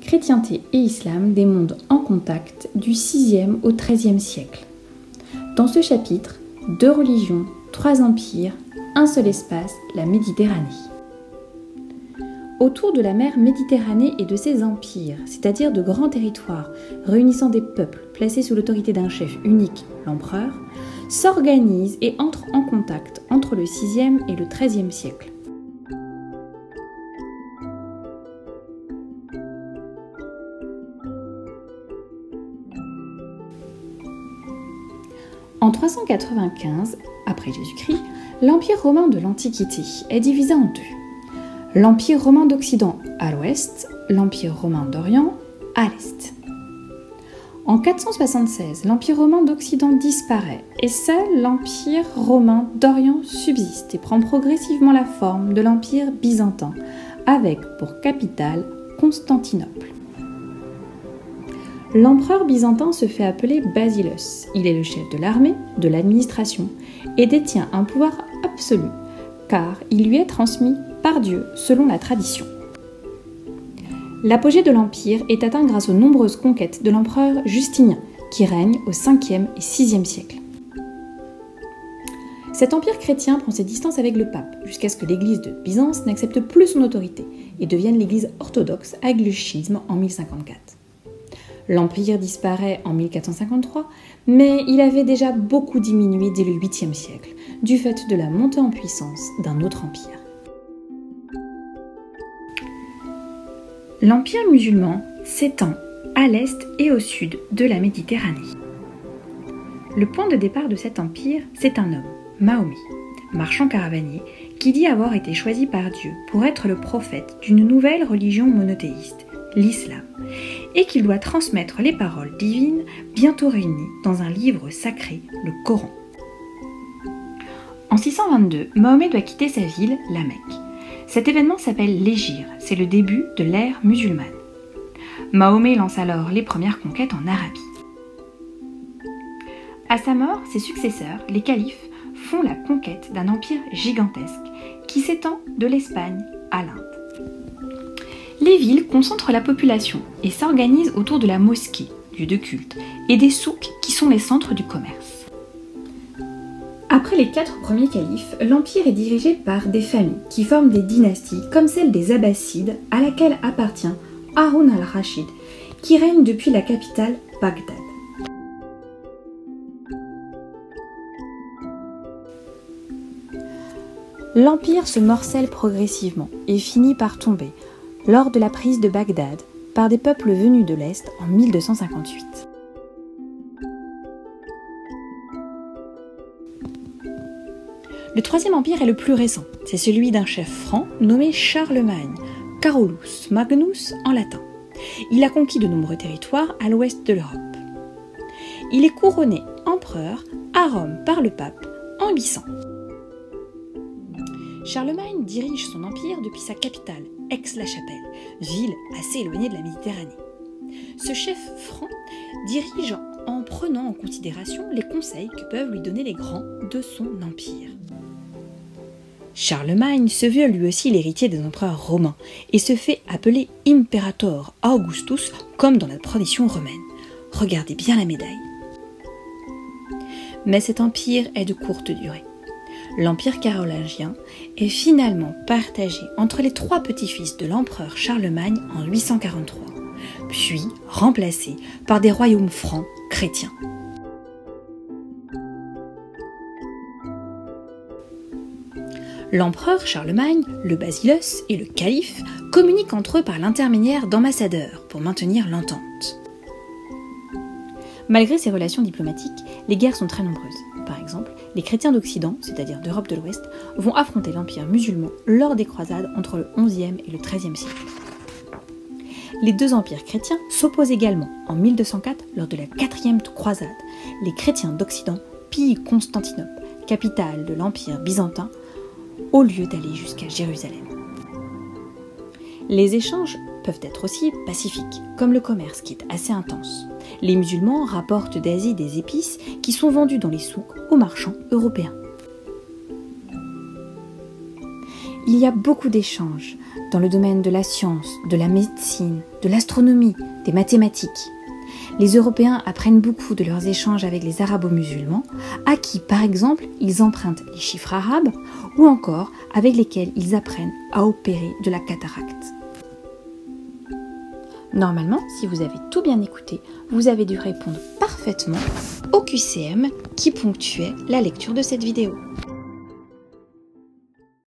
chrétienté et islam, des mondes en contact du 6e au 13e siècle. Dans ce chapitre, 2 religions, 3 empires, un seul espace, la Méditerranée. Autour de la mer Méditerranée et de ses empires, c'est-à-dire de grands territoires réunissant des peuples placés sous l'autorité d'un chef unique, l'empereur, s'organisent et entrent en contact entre le 6e et le 13e siècle. En 395, après Jésus-Christ, l'Empire romain de l'Antiquité est divisé en deux. L'Empire romain d'Occident à l'ouest, l'Empire romain d'Orient à l'est. En 476, l'Empire romain d'Occident disparaît et seul l'Empire romain d'Orient subsiste et prend progressivement la forme de l'Empire byzantin, avec pour capitale Constantinople. L'empereur byzantin se fait appeler Basileus. Il est le chef de l'armée, de l'administration et détient un pouvoir absolu, car il lui est transmis par Dieu selon la tradition. L'apogée de l'Empire est atteint grâce aux nombreuses conquêtes de l'empereur Justinien, qui règne au 5e et 6e siècle. Cet empire chrétien prend ses distances avec le pape, jusqu'à ce que l'église de Byzance n'accepte plus son autorité et devienne l'église orthodoxe avec le schisme en 1054. L'empire disparaît en 1453, mais il avait déjà beaucoup diminué dès le 8e siècle, du fait de la montée en puissance d'un autre empire. L'empire musulman s'étend à l'est et au sud de la Méditerranée. Le point de départ de cet empire, c'est un homme, Mahomet, marchand caravanier, qui dit avoir été choisi par Dieu pour être le prophète d'une nouvelle religion monothéiste, l'islam, et qu'il doit transmettre les paroles divines bientôt réunies dans un livre sacré, le Coran. En 622, Mahomet doit quitter sa ville, la Mecque. Cet événement s'appelle l'Hégire, c'est le début de l'ère musulmane. Mahomet lance alors les premières conquêtes en Arabie. À sa mort, ses successeurs, les califes, font la conquête d'un empire gigantesque qui s'étend de l'Espagne à l'Inde. Les villes concentrent la population et s'organisent autour de la mosquée, lieu de culte, et des souks qui sont les centres du commerce. Après les 4 premiers califes, l'empire est dirigé par des familles qui forment des dynasties comme celle des Abbassides à laquelle appartient Haroun al-Rachid qui règne depuis la capitale Bagdad. L'empire se morcelle progressivement et finit par tomber lors de la prise de Bagdad par des peuples venus de l'Est en 1258. Le 3e empire est le plus récent, c'est celui d'un chef franc nommé Charlemagne, Carolus Magnus en latin. Il a conquis de nombreux territoires à l'ouest de l'Europe. Il est couronné empereur à Rome par le pape en 800. Charlemagne dirige son empire depuis sa capitale, Aix-la-Chapelle, ville assez éloignée de la Méditerranée. Ce chef franc dirige en prenant en considération les conseils que peuvent lui donner les grands de son empire. Charlemagne se veut lui aussi l'héritier des empereurs romains et se fait appeler Imperator Augustus comme dans la tradition romaine. Regardez bien la médaille. Mais cet empire est de courte durée. L'empire carolingien est finalement partagé entre les 3 petits-fils de l'empereur Charlemagne en 843, puis remplacé par des royaumes francs chrétiens. L'empereur Charlemagne, le Basileus et le calife communiquent entre eux par l'intermédiaire d'ambassadeurs pour maintenir l'entente. Malgré ces relations diplomatiques, les guerres sont très nombreuses. Par exemple, les chrétiens d'Occident, c'est-à-dire d'Europe de l'Ouest, vont affronter l'empire musulman lors des croisades entre le XIe et le XIIIe siècle. Les 2 empires chrétiens s'opposent également en 1204 lors de la 4e croisade. Les chrétiens d'Occident pillent Constantinople, capitale de l'empire byzantin, au lieu d'aller jusqu'à Jérusalem. Les échanges peuvent être aussi pacifiques, comme le commerce qui est assez intense. Les musulmans rapportent d'Asie des épices qui sont vendues dans les souks aux marchands européens. Il y a beaucoup d'échanges dans le domaine de la science, de la médecine, de l'astronomie, des mathématiques. Les Européens apprennent beaucoup de leurs échanges avec les arabo-musulmans, à qui, par exemple, ils empruntent les chiffres arabes, ou encore avec lesquels ils apprennent à opérer de la cataracte. Normalement, si vous avez tout bien écouté, vous avez dû répondre parfaitement au QCM qui ponctuait la lecture de cette vidéo.